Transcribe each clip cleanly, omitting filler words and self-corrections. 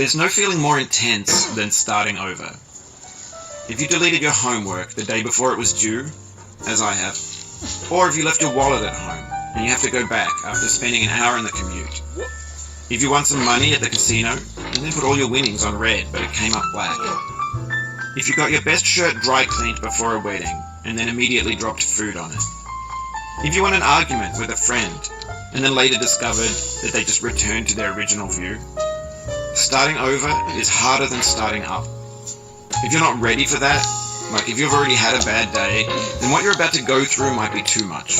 There's no feeling more intense than starting over. If you deleted your homework the day before it was due, as I have, or if you left your wallet at home and you have to go back after spending an hour in the commute. If you won some money at the casino and then put all your winnings on red but it came up black. If you got your best shirt dry cleaned before a wedding and then immediately dropped food on it. If you won an argument with a friend and then later discovered that they just returned to their original view. Starting over is harder than starting up. If you're not ready for that, like if you've already had a bad day, then what you're about to go through might be too much.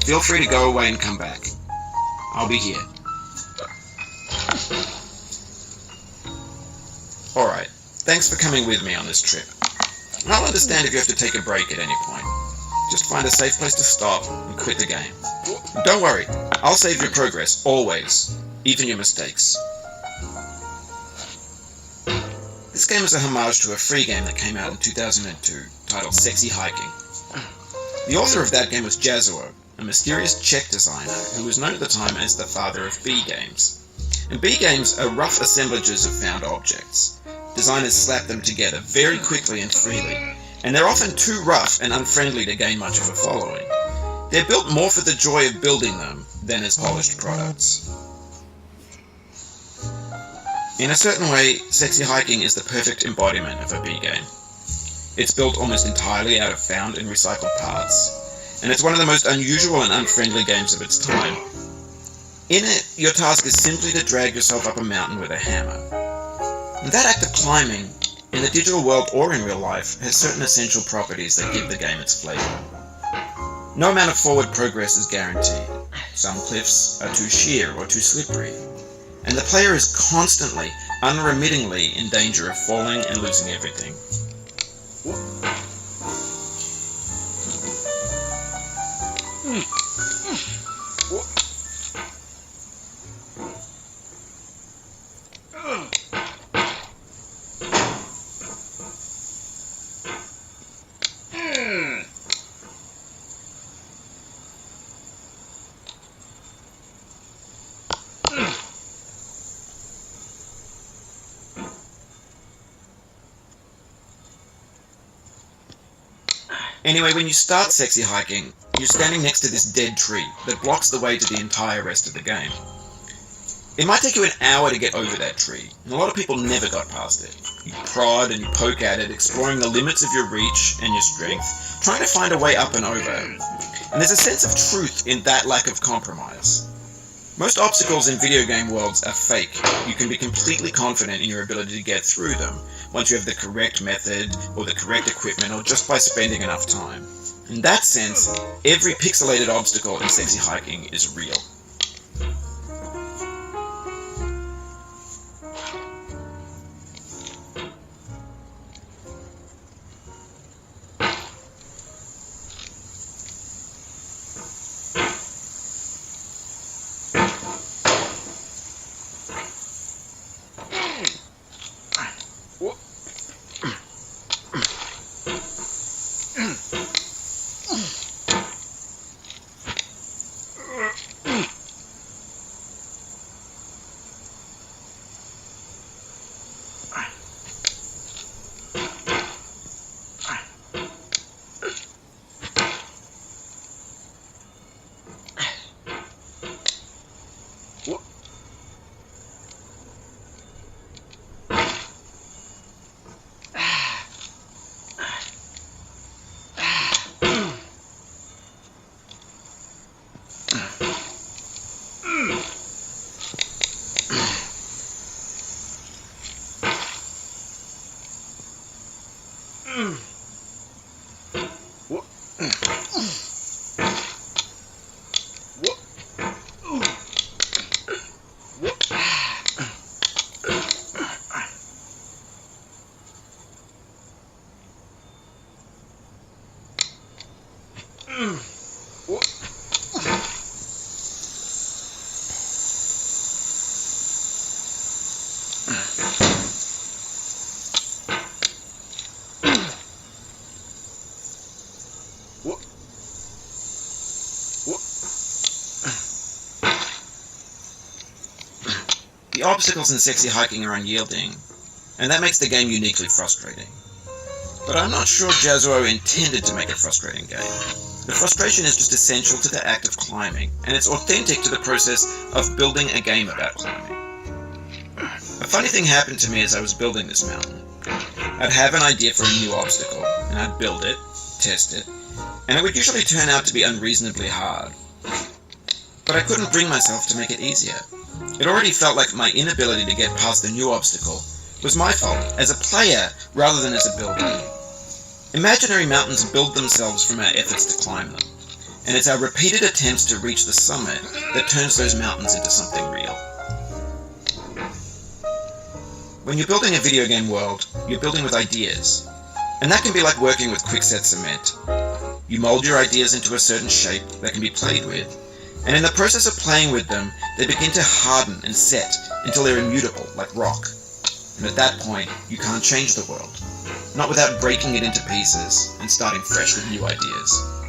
Feel free to go away and come back. I'll be here. Alright, thanks for coming with me on this trip. I'll understand if you have to take a break at any point. Just find a safe place to stop and quit the game. And don't worry, I'll save your progress, always, even your mistakes. This game is a homage to a free game that came out in 2002, titled Sexy Hiking. The author of that game was Jazuo, a mysterious Czech designer who was known at the time as the father of B games. And B games are rough assemblages of found objects. Designers slap them together very quickly and freely, and they're often too rough and unfriendly to gain much of a following. They're built more for the joy of building them than as polished products. In a certain way, Sexy Hiking is the perfect embodiment of a B game. It's built almost entirely out of found and recycled parts, and it's one of the most unusual and unfriendly games of its time. In it, your task is simply to drag yourself up a mountain with a hammer. And that act of climbing, in the digital world or in real life, has certain essential properties that give the game its flavor. No amount of forward progress is guaranteed. Some cliffs are too sheer or too slippery, and the player is constantly, unremittingly in danger of falling and losing everything. Anyway, when you start Sexy Hiking, you're standing next to this dead tree that blocks the way to the entire rest of the game. It might take you an hour to get over that tree, and a lot of people never got past it. You prod and you poke at it, exploring the limits of your reach and your strength, trying to find a way up and over. And there's a sense of truth in that lack of compromise. Most obstacles in video game worlds are fake. You can be completely confident in your ability to get through them, once you have the correct method, or the correct equipment, or just by spending enough time. In that sense, every pixelated obstacle in Sexy Hiking is real. The obstacles in sexy hiking are unyielding, and that makes the game uniquely frustrating. But I'm not sure Jazuo intended to make a frustrating game. The frustration is just essential to the act of climbing, and it's authentic to the process of building a game about climbing. A funny thing happened to me as I was building this mountain. I'd have an idea for a new obstacle, and I'd build it, test it, and it would usually turn out to be unreasonably hard. But I couldn't bring myself to make it easier. It already felt like my inability to get past the new obstacle was my fault as a player rather than as a builder. Imaginary mountains build themselves from our efforts to climb them, and it's our repeated attempts to reach the summit that turns those mountains into something real. When you're building a video game world, you're building with ideas, and that can be like working with quickset cement. You mold your ideas into a certain shape that can be played with, and in the process of playing with them, they begin to harden and set until they're immutable, like rock. And at that point, you can't change the world. Not without breaking it into pieces and starting fresh with new ideas.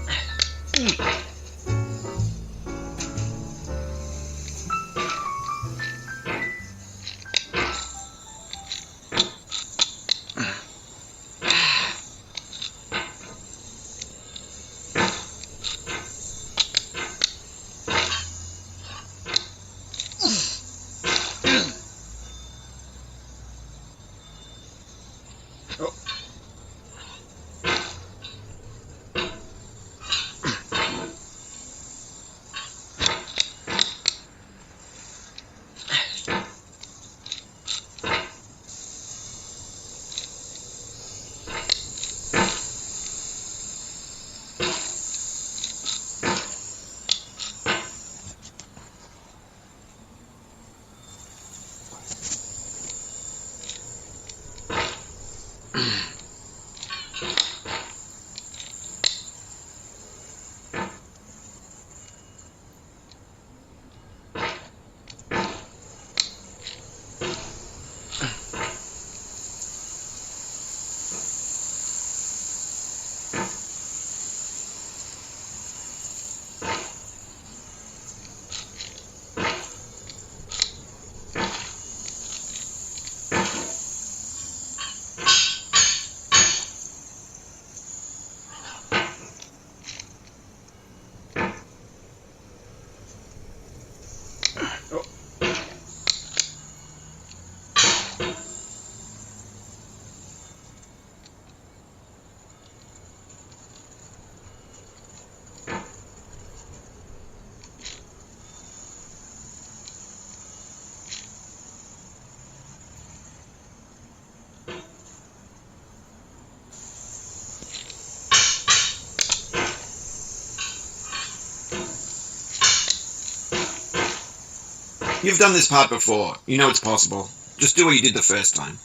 You've done this part before. You know it's possible. Just do what you did the first time.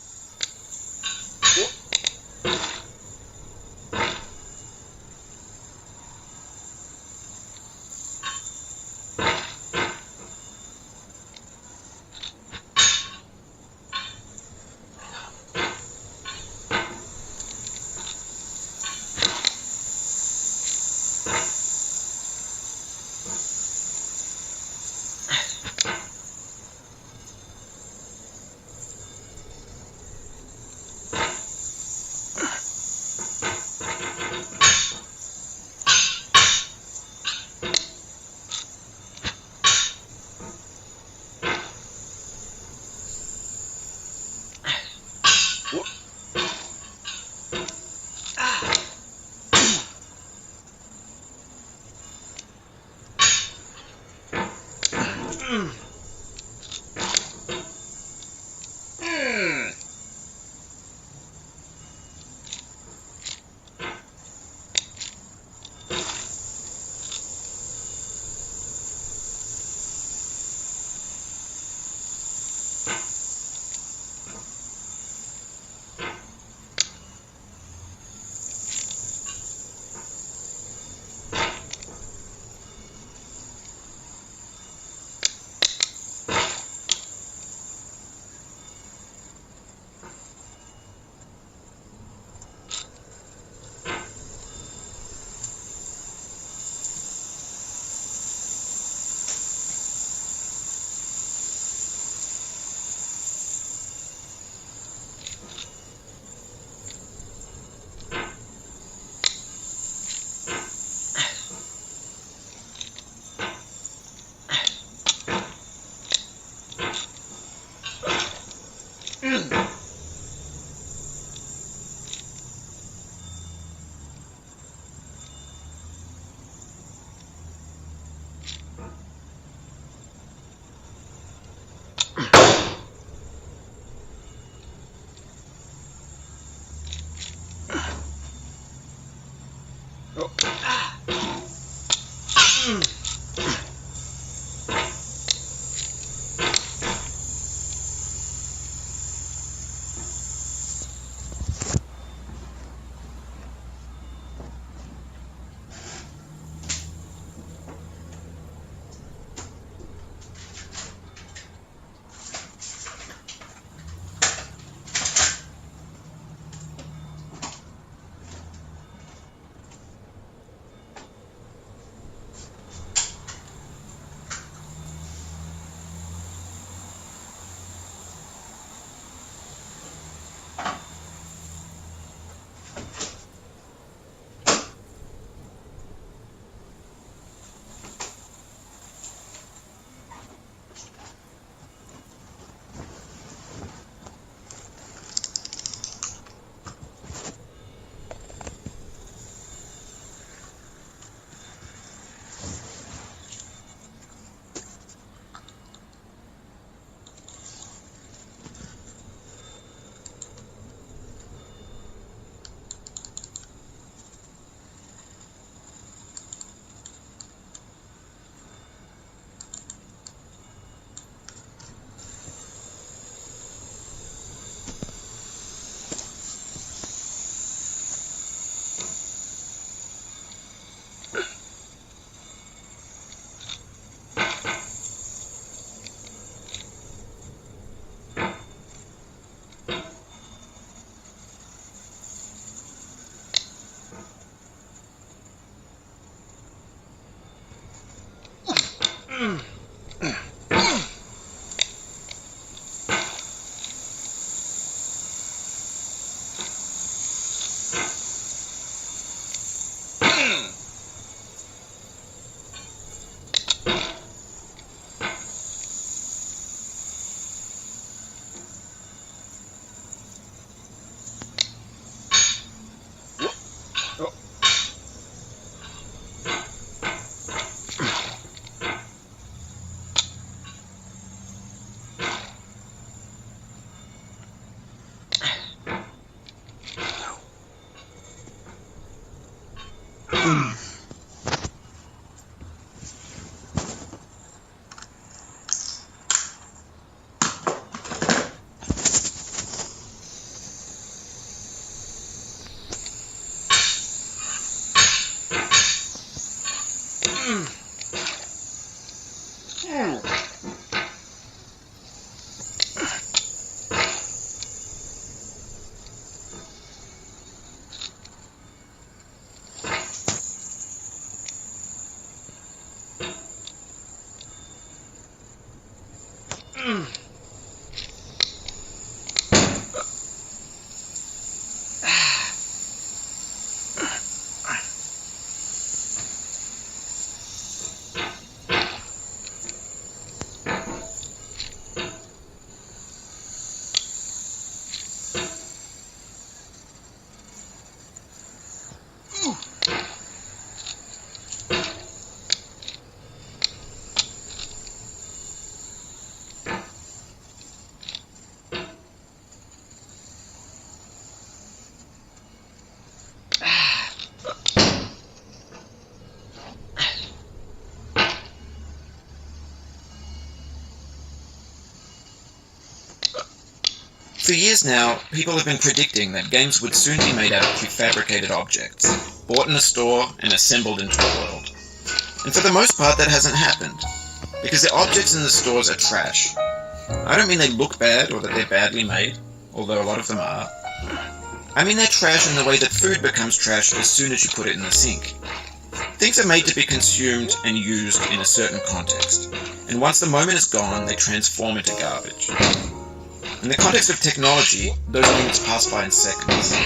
For years now, people have been predicting that games would soon be made out of prefabricated objects, bought in a store and assembled into a world. And for the most part that hasn't happened, because the objects in the stores are trash. I don't mean they look bad or that they're badly made, although a lot of them are. I mean they're trash in the way that food becomes trash as soon as you put it in the sink. Things are made to be consumed and used in a certain context, and once the moment is gone, they transform into garbage. In the context of technology, those moments pass by in seconds.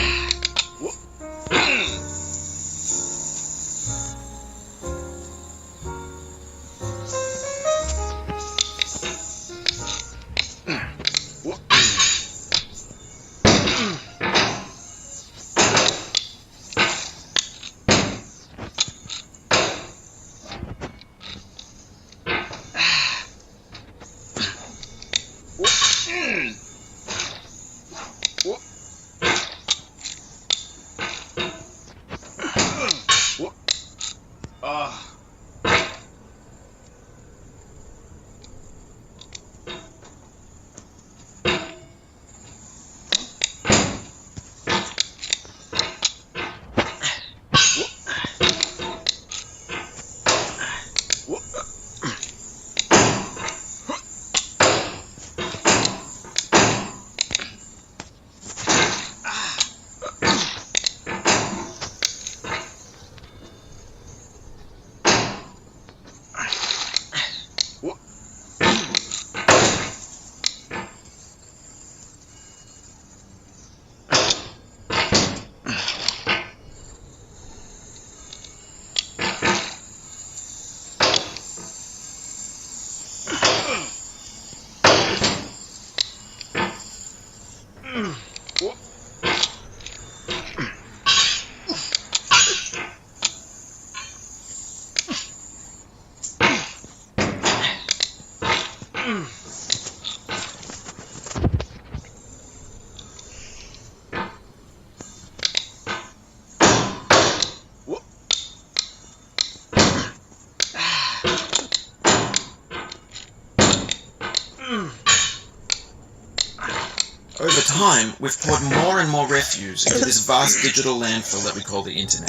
Over time, we've poured more and more refuse into this vast digital landfill that we call the internet.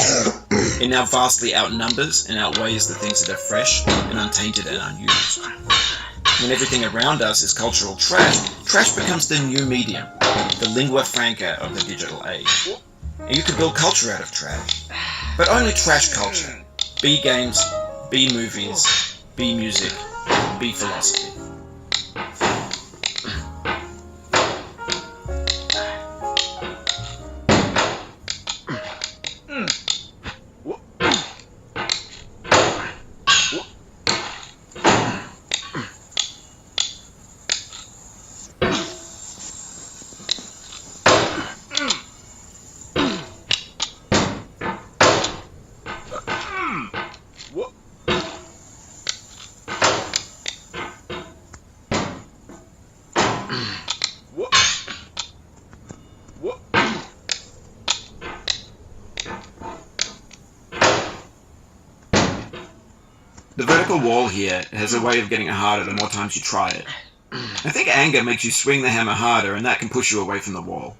It now vastly outnumbers and outweighs the things that are fresh and untainted and unused. When everything around us is cultural trash, trash becomes the new medium, the lingua franca of the digital age. And you can build culture out of trash, but only trash culture. Be games, be movies, be music, be philosophy. The vertical wall here has a way of getting it harder the more times you try it. I think anger makes you swing the hammer harder, and that can push you away from the wall.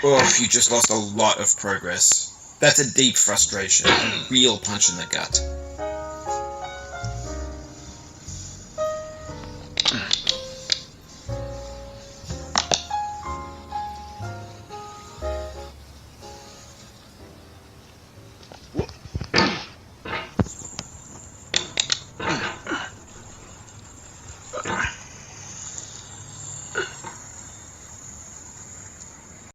Oh, you just lost a lot of progress. That's a deep frustration, a real punch in the gut.